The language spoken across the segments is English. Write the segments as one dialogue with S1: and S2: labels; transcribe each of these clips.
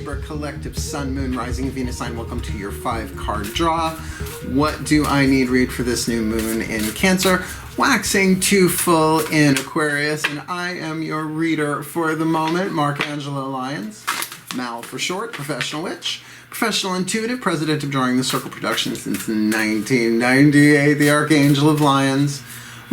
S1: Libra collective Sun, Moon, Rising, Venus sign. Welcome to your 5-card draw. What do I need read for this new moon in Cancer? Waxing to full in Aquarius, and I am your reader for the moment, Angelo, Lyons. Mal for short, professional witch, professional intuitive, president of DrawingTheCircle Productions since 1998, the Archangel of Lyons,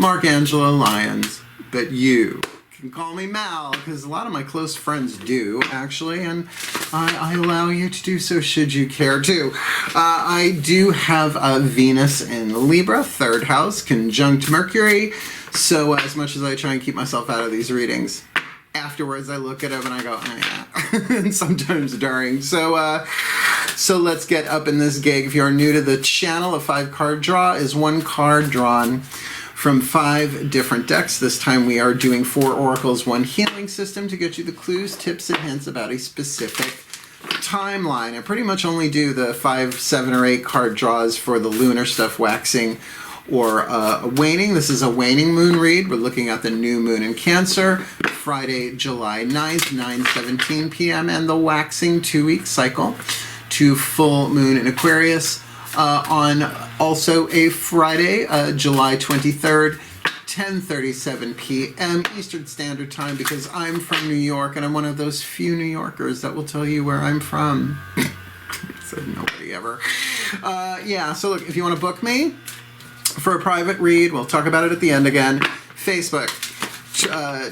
S1: Angelo Lyons. But you can call me Mal, because a lot of my close friends do, actually, and I allow you to do so should you care to. I do have Venus in Libra, 3rd house, conjunct Mercury, so as much as I try and keep myself out of these readings, afterwards I look at them and I go, oh, yeah. And sometimes during. So let's get up in this gig. If you're new to the channel, a 5-card draw is 1 card drawn from 5 different decks. This time we are doing 4 oracles, 1 healing system to get you the clues, tips, and hints about a specific timeline. I pretty much only do the 5, 7, or 8 card draws for the lunar stuff, waxing or waning. This is a waning moon read. We're looking at the new moon in Cancer, Friday, July 9th, 9:17 p.m., and the waxing 2-week cycle to full moon in Aquarius on also a Friday, July 23rd, 10:37 p.m. Eastern Standard Time, because I'm from New York and I'm one of those few New Yorkers that will tell you where I'm from. Said nobody ever. Yeah, so look, if you want to book me for a private read, we'll talk about it at the end again. Facebook,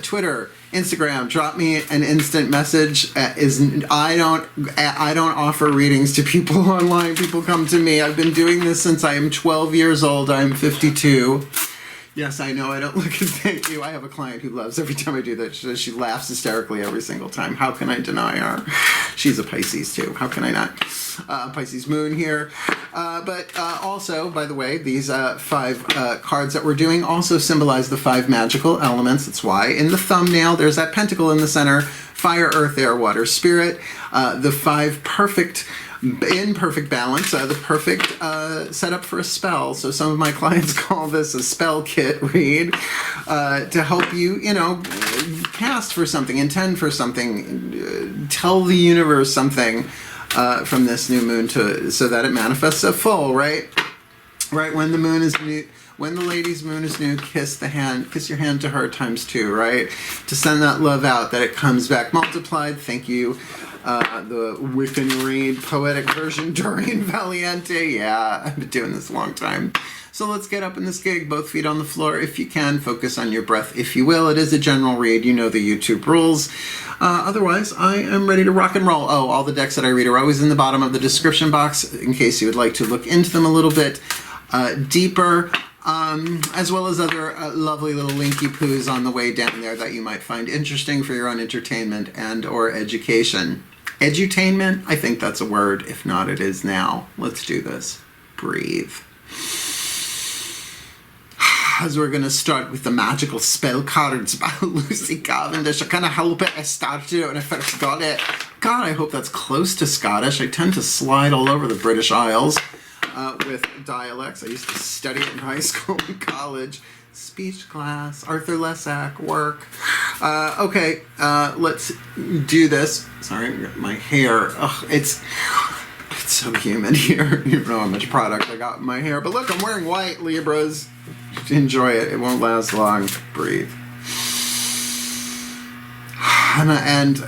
S1: Twitter, Instagram, drop me an instant message. I don't offer readings to people online. People come to me. I've been doing this since I am 12 years old. I'm 52. Yes, I know I don't look at thank you. I have a client who loves every time I do that. She laughs hysterically every single time. How can I deny her? She's a Pisces too. How can I not? Pisces moon here. But also, by the way, these 5 cards that we're doing also symbolize the 5 magical elements. That's why in the thumbnail there's that pentacle in the center: fire, earth, air, water, spirit. The 5 perfect, in perfect balance, the perfect setup for a spell. So some of my clients call this a spell kit read to help you, you know, cast for something, intend for something, tell the universe something from this new moon so that it manifests a full, right? Right, when the moon is new, when the lady's moon is new, kiss your hand to her ×2, right? To send that love out, that it comes back multiplied. Thank you. The Wiccan Read poetic version, Dorian Valiente. Yeah, I've been doing this a long time. So let's get up in this gig, both feet on the floor if you can. Focus on your breath if you will. It is a general read. You know the YouTube rules. Otherwise, I am ready to rock and roll. Oh, all the decks that I read are always in the bottom of the description box in case you would like to look into them a little bit deeper. As well as other lovely little linky poos on the way down there that you might find interesting for your own entertainment and or education. Edutainment? I think that's a word. If not, it is now. Let's do this. Breathe. As we're going to start with the magical spell cards by Lucy Cavendish. I kind of help it. I started it when I first got it. God, I hope that's close to Scottish. I tend to slide all over the British Isles with dialects. I used to study it in high school and college. Speech class, Arthur Lesac, work. Okay, let's do this. Sorry, my hair. Ugh, it's so humid here. You don't know how much product I got in my hair. But look, I'm wearing white, Libras. Enjoy it. It won't last long. Breathe. And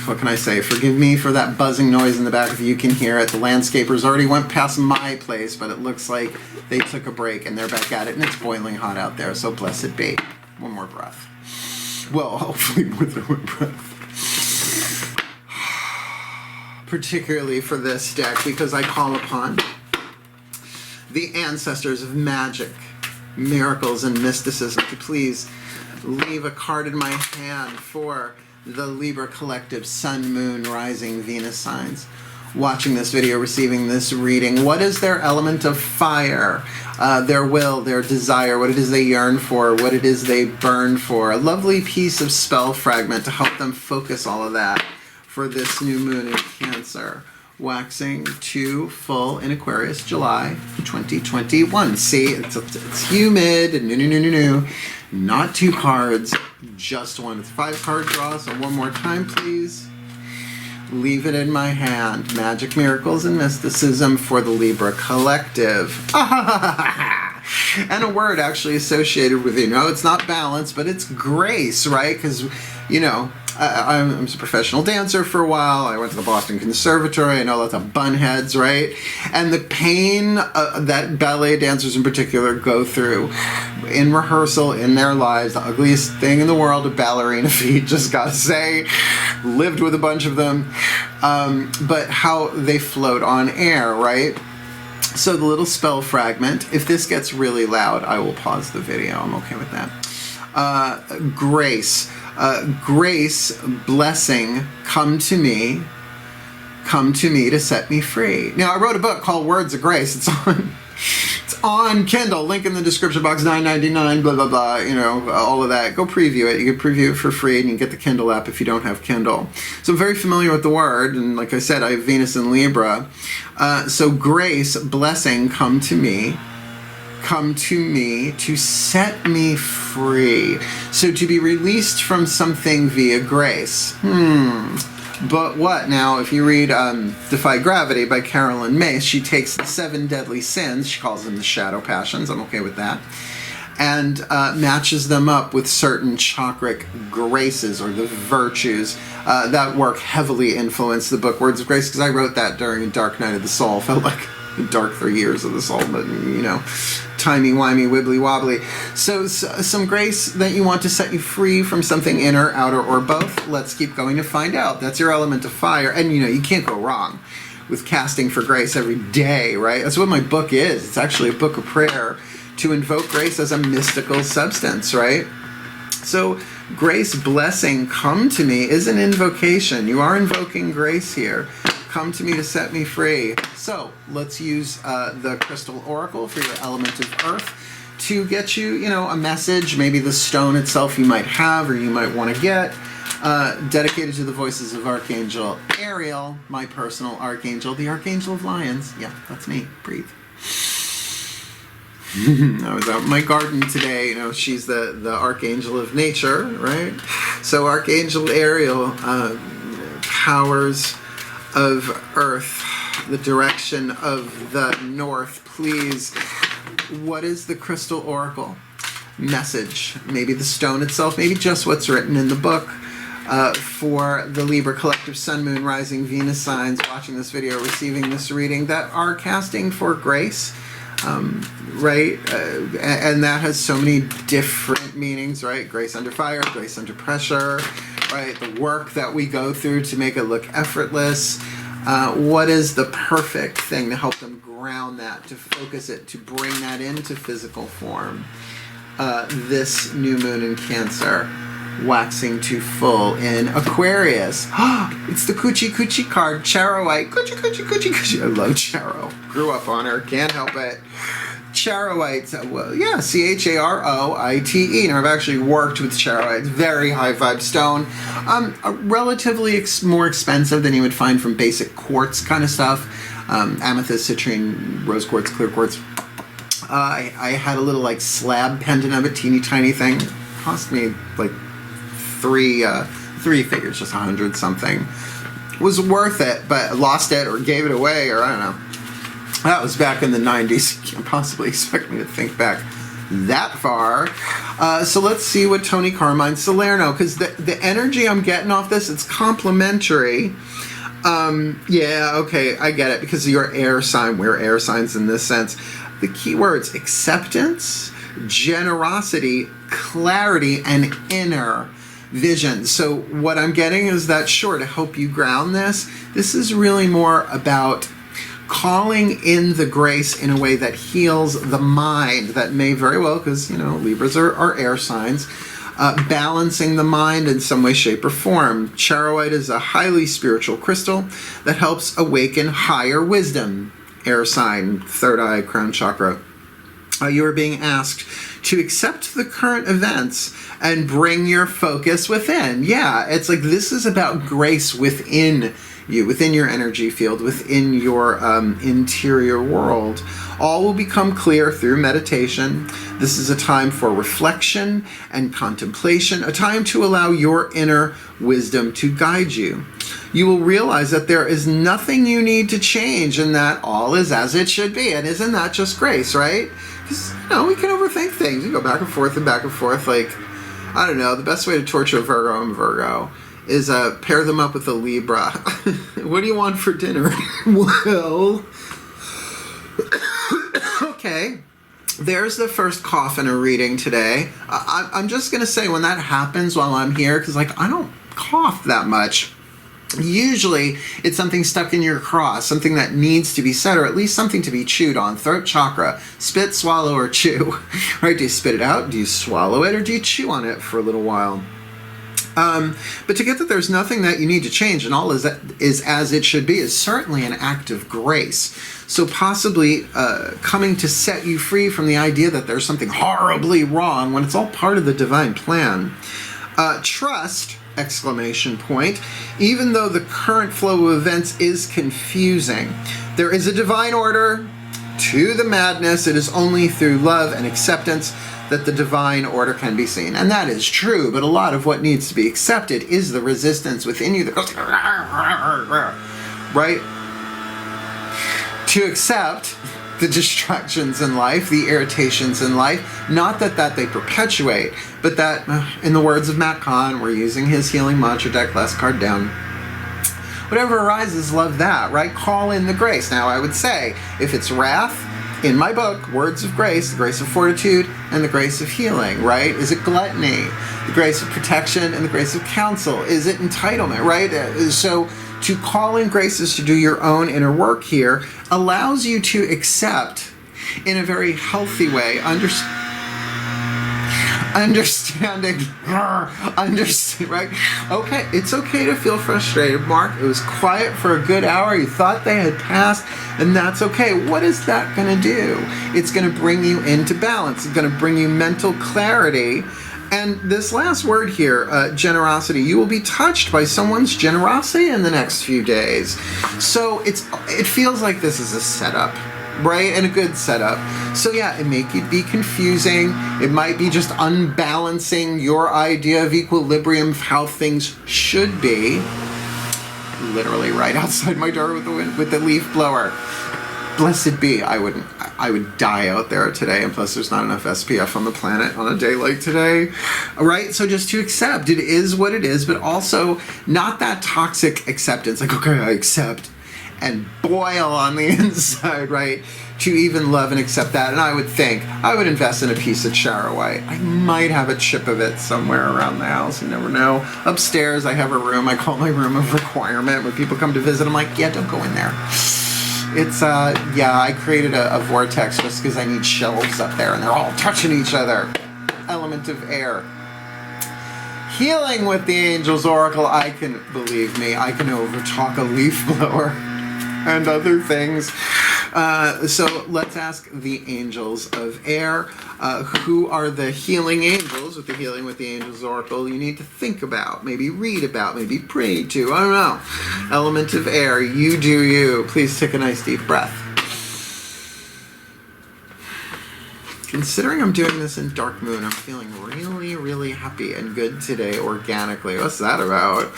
S1: what can I say? Forgive me for that buzzing noise in the back if you can hear it. The landscapers already went past my place, but it looks like they took a break and they're back at it, and it's boiling hot out there, so blessed be. One more breath. Well, hopefully more than one breath. Particularly for this deck, because I call upon the ancestors of magic, miracles, and mysticism to please leave a card in my hand for the Libra collective Sun, Moon, Rising, Venus signs watching this video, receiving this reading. What is their element of fire? Their will, their desire, what it is they yearn for, what it is they burn for. A lovely piece of spell fragment to help them focus all of that for this new moon in Cancer. Waxing to full in Aquarius, July 2021. See, it's humid. No. Not 2 cards, just 1. It's 5-card draw, so one more time, please. Leave it in my hand. Magic, miracles, and mysticism for the Libra collective. And a word actually associated with, you know, it's not balance, but it's grace, right? Because, you know, I was a professional dancer for a while. I went to the Boston Conservatory. I know lots of bunheads, right? And the pain that ballet dancers in particular go through in rehearsal, in their lives, the ugliest thing in the world of ballerina feet, just gotta say, lived with a bunch of them, but how they float on air, right? So the little spell fragment, if this gets really loud, I will pause the video. I'm okay with that. Grace. Grace, blessing, come to me to set me free. Now, I wrote a book called Words of Grace. It's on Kindle. Link in the description box, $9.99, blah, blah, blah, you know, all of that. Go preview it. You can preview it for free, and you can get the Kindle app if you don't have Kindle. So I'm very familiar with the word, and like I said, I have Venus in Libra. So grace, blessing, come to me to set me free. So to be released from something via grace. But what? Now, if you read Defy Gravity by Carolyn Myss, she takes the 7 deadly sins, she calls them the shadow passions, I'm okay with that, and matches them up with certain chakric graces, or the virtues that work heavily influence the book Words of Grace, because I wrote that during a dark night of the soul. Felt like the dark 3 years of the soul, but, you know, timey-wimey, wibbly-wobbly. So some grace that you want to set you free from something inner, outer, or both. Let's keep going to find out. That's your element of fire. And, you know, you can't go wrong with casting for grace every day, right? That's what my book is. It's actually a book of prayer to invoke grace as a mystical substance, right? So grace, blessing, come to me is an invocation. You are invoking grace here. Come to me to set me free. So let's use the crystal oracle for your element of earth to get you, you know, a message, maybe the stone itself you might have or you might want to get, dedicated to the voices of Archangel Ariel, my personal archangel, the Archangel of Lyons. Yeah, that's me. Breathe. I was out in my garden today. You know, she's the Archangel of nature, right? So Archangel Ariel, powers of earth, the direction of the north, please. What is the crystal oracle message? Maybe the stone itself, maybe just what's written in the book for the Libra collective sun, moon, rising, Venus signs watching this video, receiving this reading, that are casting for grace, right? And that has so many different meanings, right? Grace under fire, grace under pressure, right? The work that we go through to make it look effortless. What is the perfect thing to help them ground that, to focus it, to bring that into physical form? This new moon in Cancer, waxing to full in Aquarius. It's the Coochie Coochie card, Charoite. Coochie Coochie Coochie Coochie. I love Charo. Grew up on her, can't help it. Charoite, well, yeah, Charoite. Now, I've actually worked with Charoite. Very high vibe stone. Relatively more expensive than you would find from basic quartz kind of stuff. Amethyst, citrine, rose quartz, clear quartz. I had a little like slab pendant of a teeny tiny thing. Cost me like three figures, just 100 something. Was worth it, but lost it or gave it away, or I don't know. That was back in the 90s. You can't possibly expect me to think back that far. So let's see what Tony Carmine Salerno, because the energy I'm getting off this, it's complimentary. Yeah, okay, I get it, because you're air sign. We're air signs in this sense. The key words: acceptance, generosity, clarity, and inner vision. So what I'm getting is that, sure, to help you ground this is really more about calling in the grace in a way that heals the mind. That may very well, because, you know, Libras are air signs, balancing the mind in some way, shape, or form. Charoite is a highly spiritual crystal that helps awaken higher wisdom. Air sign, third eye, crown chakra. You are being asked to accept the current events and bring your focus within. Yeah, it's like this is about grace within you, within your energy field, within your interior world. All will become clear through meditation. This is a time for reflection and contemplation, a time to allow your inner wisdom to guide you. You will realize that there is nothing you need to change and that all is as it should be. And isn't that just grace, right? Because, we can overthink things. You go back and forth and back and forth. Like, I don't know, the best way to torture a Virgo and Virgo is pair them up with a Libra. What do you want for dinner? Well, okay. There's the first cough in a reading today. I'm just going to say when that happens while I'm here, because I don't cough that much. Usually it's something stuck in your craw, something that needs to be said, or at least something to be chewed on. Throat chakra. Spit, swallow, or chew. Right? Do you spit it out? Do you swallow it? Or do you chew on it for a little while? But to get that there's nothing that you need to change and all is as it should be is certainly an act of grace. So possibly coming to set you free from the idea that there's something horribly wrong when it's all part of the divine plan. Trust, exclamation point, even though the current flow of events is confusing. There is a divine order to the madness. It is only through love and acceptance that the divine order can be seen. And that is true, but a lot of what needs to be accepted is the resistance within you that goes, right? To accept the distractions in life, the irritations in life, not that they perpetuate, but that, in the words of Matt Kahn, we're using his healing mantra deck, last card down. Whatever arises, love that, right? Call in the grace. Now, I would say, if it's wrath, in my book, Words of Grace, the grace of fortitude and the grace of healing, right? Is it gluttony, the grace of protection and the grace of counsel? Is it entitlement, right? So to call in graces to do your own inner work here allows you to accept in a very healthy way, understanding, right? Okay, it's okay to feel frustrated, Mark. It was quiet for a good hour. You thought they had passed, and that's okay. What is that going to do? It's going to bring you into balance. It's going to bring you mental clarity. And this last word here, generosity, you will be touched by someone's generosity in the next few days. So it feels like this is a setup, right? And a good setup. So yeah, it may be confusing. It might be just unbalancing your idea of equilibrium, of how things should be. Literally right outside my door with the leaf blower. Blessed be. I would die out there today, and plus there's not enough SPF on the planet on a day like today. All right, so just to accept, it is what it is, but also not that toxic acceptance, like, okay, I accept, and boil on the inside, right? To even love and accept that. And I would invest in a piece of Chara White. I might have a chip of it somewhere around the house. You never know. Upstairs, I have a room. I call my room of requirement. When people come to visit, I'm like, yeah, don't go in there. It's, I created a vortex just because I need shelves up there and they're all touching each other. Element of air. Healing with the Angels Oracle, believe me, I can overtalk a leaf blower and other things. So let's ask the angels of air. Who are the healing angels with the Healing with the Angels Oracle you need to think about, maybe read about, maybe pray to, I don't know. Element of air, you do you. Please take a nice deep breath. Considering I'm doing this in dark moon, I'm feeling really, really happy and good today organically. What's that about?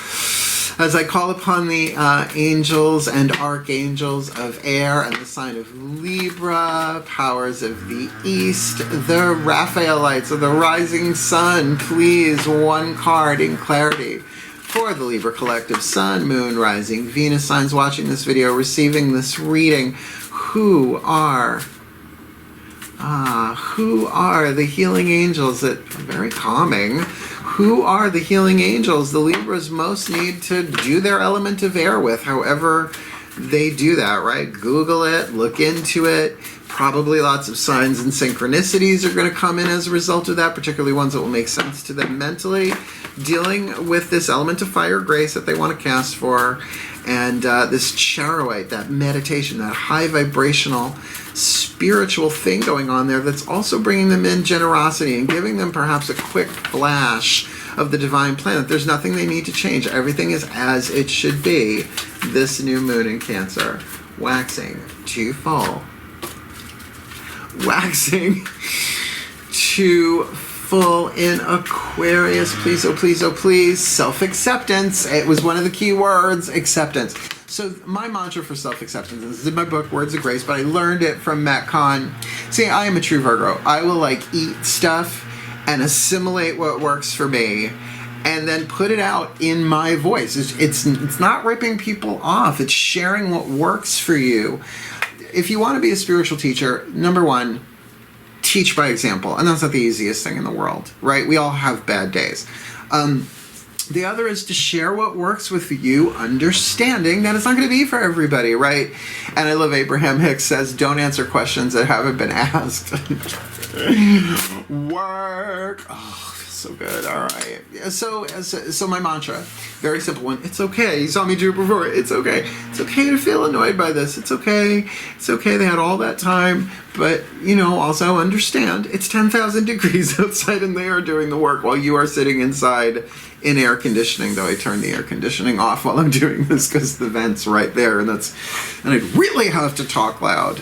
S1: As I call upon the angels and archangels of air and the sign of Libra, powers of the east, the Raphaelites of the rising sun, please, one card in clarity for the Libra collective, sun, moon, rising, Venus signs watching this video, receiving this reading. Who are the healing angels that are very calming? Who are the healing angels the Libras most need to do their element of air with, however they do that, right? Google it, look into it. Probably lots of signs and synchronicities are going to come in as a result of that, particularly ones that will make sense to them mentally, dealing with this element of fire grace that they want to cast for, and this charoite, that meditation, that high vibrational spiritual thing going on there that's also bringing them in generosity and giving them perhaps a quick flash of the divine plan, that there's nothing they need to change. Everything is as it should be. This new moon in Cancer, waxing to full. Waxing to full in Aquarius. Please, oh please, oh please. Self-acceptance. It was one of the key words, acceptance. So my mantra for self-acceptance, this is in my book, Words of Grace, but I learned it from Matt Kahn. See, I am a true Virgo. I will like eat stuff and assimilate what works for me and then put it out in my voice. It's not ripping people off. It's sharing what works for you. If you want to be a spiritual teacher, number one, teach by example. And that's not the easiest thing in the world, right? We all have bad days. The other is to share what works with you, understanding that it's not going to be for everybody, right? And I love Abraham Hicks says, don't answer questions that haven't been asked. Work. Oh, so good. All right. So my mantra, very simple one. It's okay. You saw me do it before. It's okay. It's okay to feel annoyed by this. It's okay. It's okay. They had all that time. But, you know, also understand it's 10,000 degrees outside and they are doing the work while you are sitting inside in air conditioning, though I turn the air conditioning off while I'm doing this because the vent's right there and I really have to talk loud.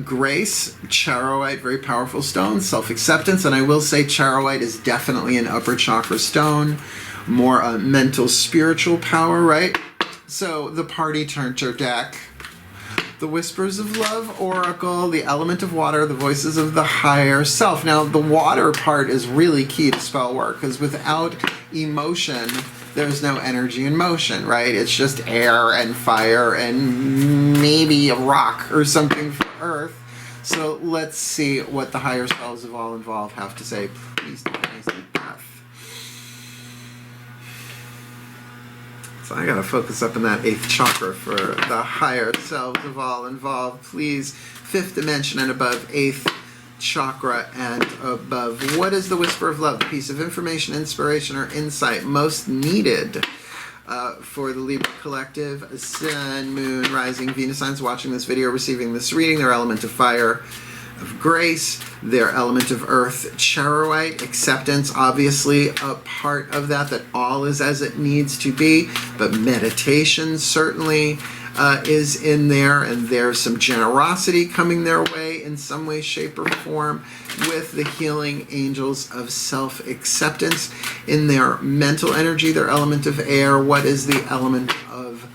S1: Grace, charoite, very powerful stone, self-acceptance, and I will say charoite is definitely an upper chakra stone, more mental, spiritual power, right? So the party turner deck, the Whispers of Love Oracle, the element of water, the voices of the higher self. Now, the water part is really key to spell work because without emotion, there's no energy in motion, right? It's just air and fire and maybe a rock or something for Earth. So let's see what the higher selves of all involved have to say. Please take a nice deep breath. So I gotta focus up in that 8th chakra for the higher selves of all involved. Please, 5th dimension and above, 8th chakra and above. What is the whisper of love? The piece of information, inspiration, or insight most needed for the Libra collective? Sun, Moon, Rising, Venus signs watching this video, receiving this reading. Their element of fire, of grace, their element of earth, charoite, acceptance, obviously a part of that all is as it needs to be, but meditation certainly is in there, and there's some generosity coming their way in some way, shape, or form with the healing angels of self-acceptance. In their mental energy, their element of air, what is the element of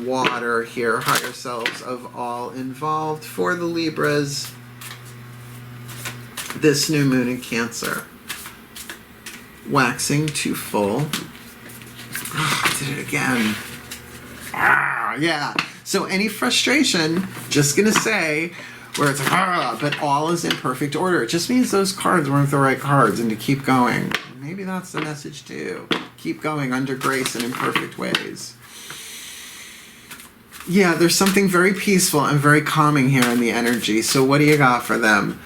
S1: water here? Higher selves of all involved for the Libras. This new moon in Cancer, waxing to full. Oh, I did it again. Yeah. So any frustration, just gonna say, where it's like, but all is in perfect order. It just means those cards weren't the right cards and to keep going. Maybe that's the message too. Keep going under grace and in perfect ways. Yeah, there's something very peaceful and very calming here in the energy. So what do you got for them?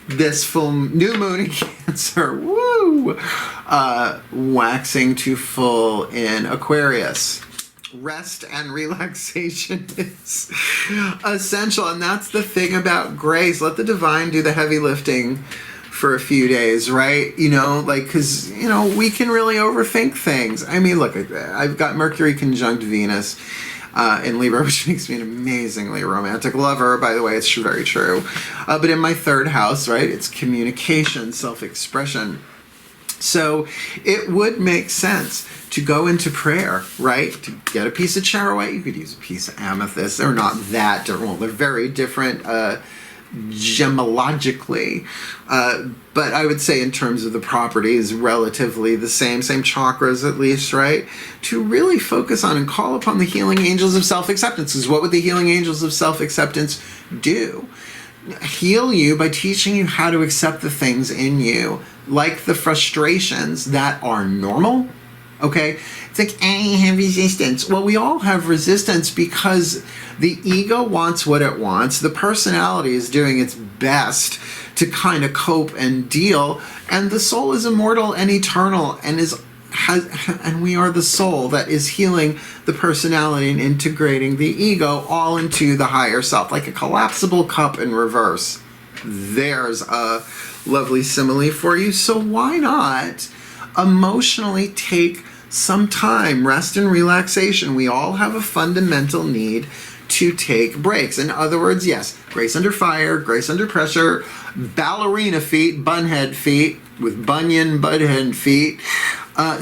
S1: This full new moon in Cancer, woo! Waxing to full in Aquarius. Rest and relaxation is essential, and that's the thing about grace. Let the divine do the heavy lifting for a few days, right? You know, like, because, you know, we can really overthink things. I mean, look, I've got Mercury conjunct Venus in Libra, which makes me an amazingly romantic lover. By the way, it's very true. But in my 3rd house, right, it's communication, self-expression. So it would make sense to go into prayer, right? To get a piece of charoite. You could use a piece of amethyst. They're not that different. Well, they're very different gemologically. But I would say in terms of the properties, relatively the same chakras at least, right? To really focus on and call upon the healing angels of self-acceptance. Because what would the healing angels of self-acceptance do? Heal you by teaching you how to accept the things in you, like the frustrations that are normal. Okay? It's like, I have resistance. Well, we all have resistance because the ego wants what it wants. The personality is doing its best to kind of cope and deal. And the soul is immortal and eternal and and we are the soul that is healing the personality and integrating the ego all into the higher self, like a collapsible cup in reverse. There's a lovely simile for you. So why not emotionally take some time, rest and relaxation? We all have a fundamental need to take breaks. In other words, yes, grace under fire, grace under pressure, ballerina feet, bunhead feet with bunion butthead feet.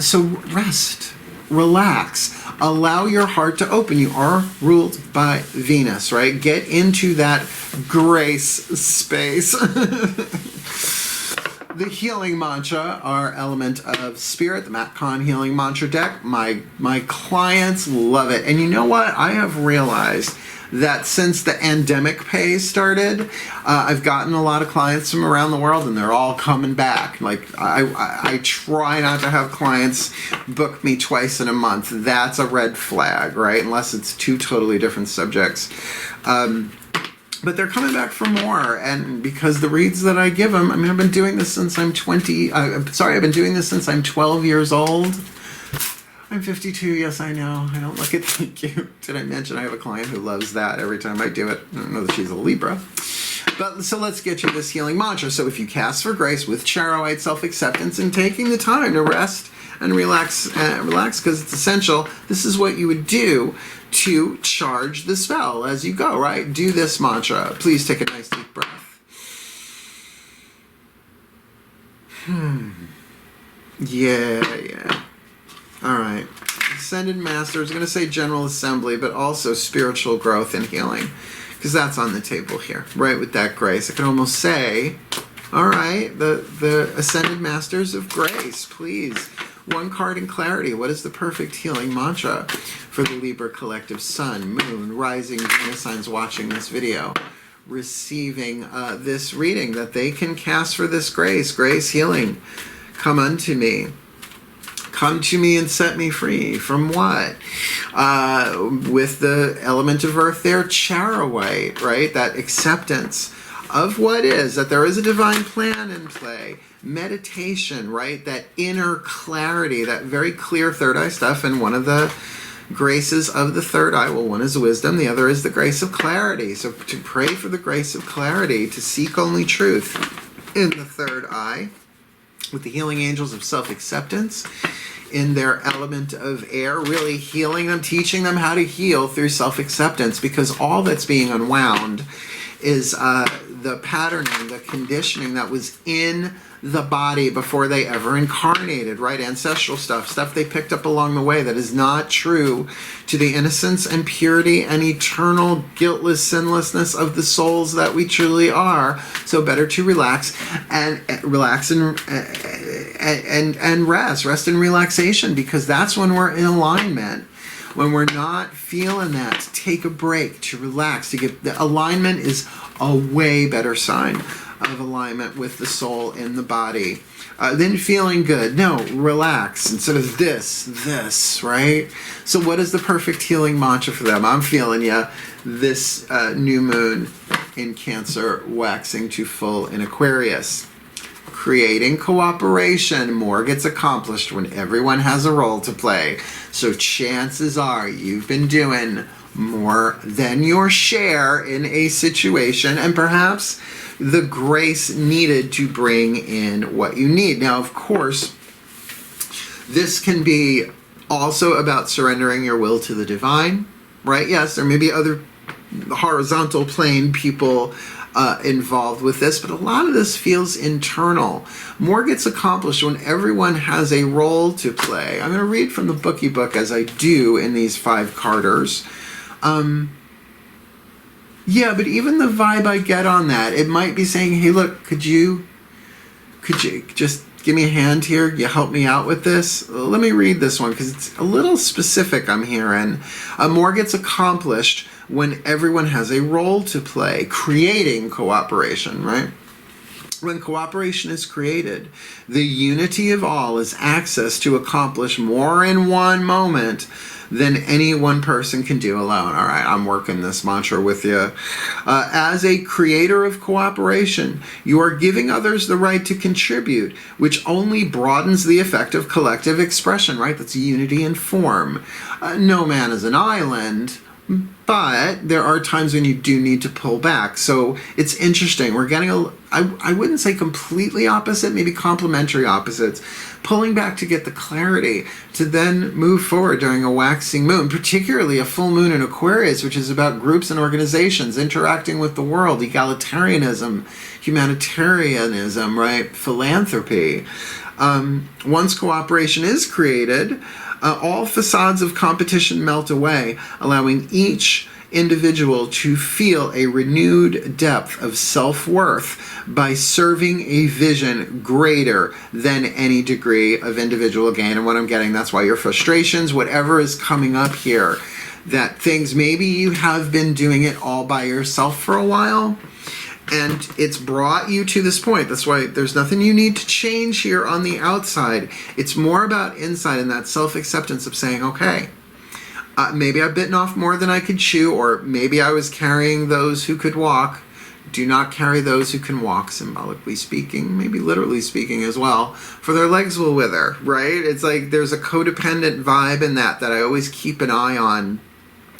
S1: So rest, relax, allow your heart to open. You are ruled by Venus, right? Get into that grace space. The healing mantra, our element of spirit, the Matt Kahn healing mantra deck, my clients love it. And you know what? I have realized that since the endemic pay started, I've gotten a lot of clients from around the world, and they're all coming back. Like, I try not to have clients book me twice in a month. That's a red flag, right? Unless it's two totally different subjects. But they're coming back for more, and because the reads that I give them, I mean, I've been doing this since I'm 12 years old. I'm 52, yes, I know. I don't look it, thank you. Did I mention I have a client who loves that every time I do it? I don't know that she's a Libra. But so let's get to this healing mantra. So if you cast for grace with Charoite self-acceptance and taking the time to rest and relax because it's essential, this is what you would do to charge the spell as you go, right? Do this mantra. Please take a nice deep breath. Yeah. All right. Ascended Masters, I'm going to say General Assembly, but also spiritual growth and healing, because that's on the table here, right, with that grace. I can almost say, all right, the Ascended Masters of Grace, please. One card in clarity. What is the perfect healing mantra for the Libra collective sun, moon, rising Venus signs watching this video, receiving this reading that they can cast for this grace healing? Come unto me. Come to me and set me free. From what? With the element of earth there, Charoite, right? That acceptance of what is, that there is a divine plan in play. Meditation, right? That inner clarity, that very clear third eye stuff. And one of the graces of the third eye, well, one is wisdom, the other is the grace of clarity. So to pray for the grace of clarity, to seek only truth in the third eye, with the healing angels of self-acceptance in their element of air, really healing them, teaching them how to heal through self-acceptance, because all that's being unwound is the patterning, the conditioning that was in the body before they ever incarnated, right? Ancestral stuff they picked up along the way that is not true to the innocence and purity and eternal guiltless sinlessness of the souls that we truly are. So better to relax and rest in relaxation, because that's when we're in alignment. When we're not feeling that, to take a break, to relax, to get the alignment is a way better sign of alignment with the soul in the body. Then feeling good. No, relax instead of this, right? So what is the perfect healing mantra for them? I'm feeling you this new moon in Cancer, waxing to full in Aquarius. Creating cooperation. More gets accomplished when everyone has a role to play. So chances are you've been doing more than your share in a situation, and perhaps the grace needed to bring in what you need. Now, of course, this can be also about surrendering your will to the divine, right? Yes, there may be other horizontal plane people involved with this, but a lot of this feels internal. More gets accomplished when everyone has a role to play. I'm going to read from the bookie book, as I do in these 5 carders. Yeah, but even the vibe I get on that, it might be saying, hey, look, could you just give me a hand here? You help me out with this? Let me read this one, because it's a little specific, I'm hearing. More gets accomplished when everyone has a role to play, creating cooperation, right? When cooperation is created, the unity of all is access to accomplish more in one moment than any one person can do alone. All right, I'm working this mantra with you. As a creator of cooperation, you are giving others the right to contribute, which only broadens the effect of collective expression, right? That's unity in form. No man is an island, But there are times when you do need to pull back. So it's interesting. We're getting I wouldn't say completely opposite, maybe complementary opposites. Pulling back to get the clarity to then move forward during a waxing moon, particularly a full moon in Aquarius, which is about groups and organizations, interacting with the world, egalitarianism, humanitarianism, right? Philanthropy. Once cooperation is created, all facades of competition melt away, allowing each individual to feel a renewed depth of self-worth by serving a vision greater than any degree of individual gain. And what I'm getting, that's why your frustrations, whatever is coming up here, that things, maybe you have been doing it all by yourself for a while, and it's brought you to this point. That's why there's nothing you need to change here on the outside. It's more about inside and that self-acceptance of saying, okay, maybe I've bitten off more than I could chew, or maybe I was carrying those who could walk. Do not carry those who can walk, symbolically speaking, maybe literally speaking as well, for their legs will wither, right? It's like there's a codependent vibe in that I always keep an eye on.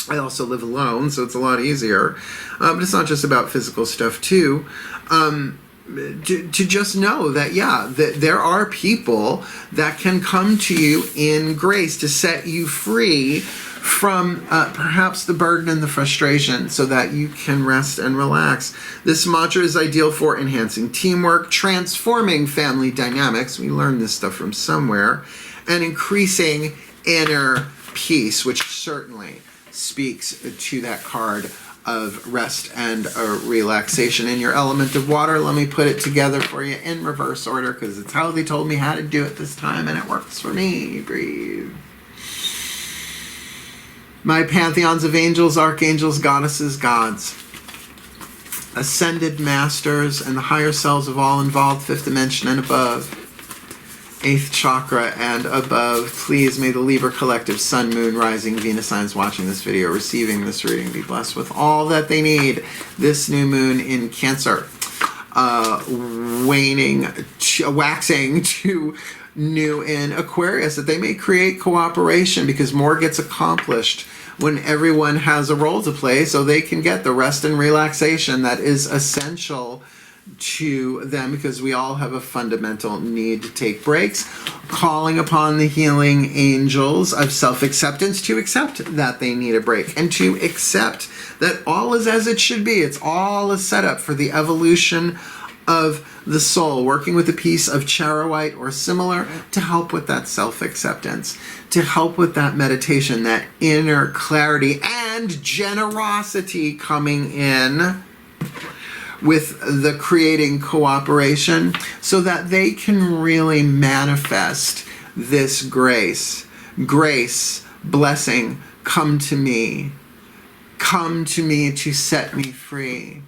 S1: I also live alone, so it's a lot easier. But it's not just about physical stuff, too. To just know that, yeah, that there are people that can come to you in grace to set you free from perhaps the burden and the frustration so that you can rest and relax. This mantra is ideal for enhancing teamwork, transforming family dynamics, we learned this stuff from somewhere, and increasing inner peace, which certainly speaks to that card of rest and relaxation. In your element of water, let me put it together for you in reverse order because it's how they told me how to do it this time and it works for me. Breathe. My pantheons of angels, archangels, goddesses, gods, ascended masters, and the higher selves of all involved, fifth dimension and above, 8th chakra and above, please may the Libra collective, sun, moon, rising, Venus signs watching this video, receiving this reading, be blessed with all that they need this new moon in Cancer, waxing to new in Aquarius, that they may create cooperation because more gets accomplished when everyone has a role to play so they can get the rest and relaxation that is essential to them, because we all have a fundamental need to take breaks, calling upon the healing angels of self-acceptance to accept that they need a break and to accept that all is as it should be. It's all a setup for the evolution of the soul, working with a piece of charoite or similar to help with that self-acceptance, to help with that meditation, that inner clarity and generosity coming in with the creating cooperation so that they can really manifest this grace, blessing, come to me to set me free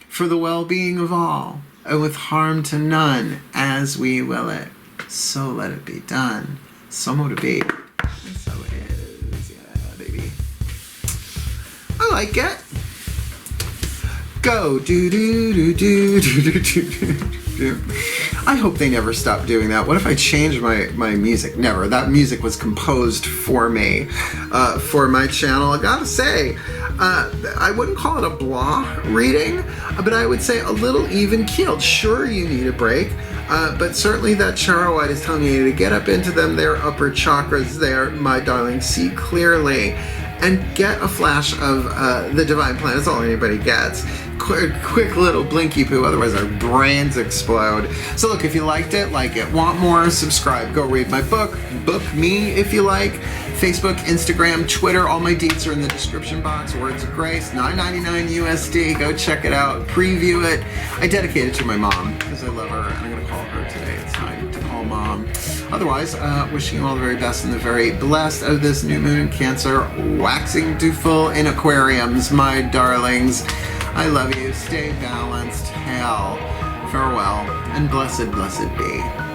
S1: for the well-being of all and with harm to none as we will it. So let it be done. So mote it be. And so it is. Yeah, baby. I like it. Go do do do do do do do do. I hope they never stop doing that. What if I changed my music? Never. That music was composed for me, for my channel. I gotta say, I wouldn't call it a blah reading, but I would say a little even keeled. Sure, you need a break, but certainly that charoite is telling you to get up into them, their upper chakras there, my darling, see clearly, and get a flash of the divine plan. That's all anybody gets. Quick little blinky poo, otherwise our brains explode. So look, if you liked it, like it, want more, subscribe, go read my book, book me if you like, Facebook, Instagram, Twitter, all my deets are in the description box. Words of Grace, $9.99 USD, go check it out, preview it. I dedicate it to my mom because I love her and I'm gonna call her today. It's time to call mom. Otherwise, wishing you all the very best and the very blessed of this new moon in Cancer, waxing to full in Aquariums, my darlings. I love you. Stay balanced. Hail. Farewell. And blessed, blessed be.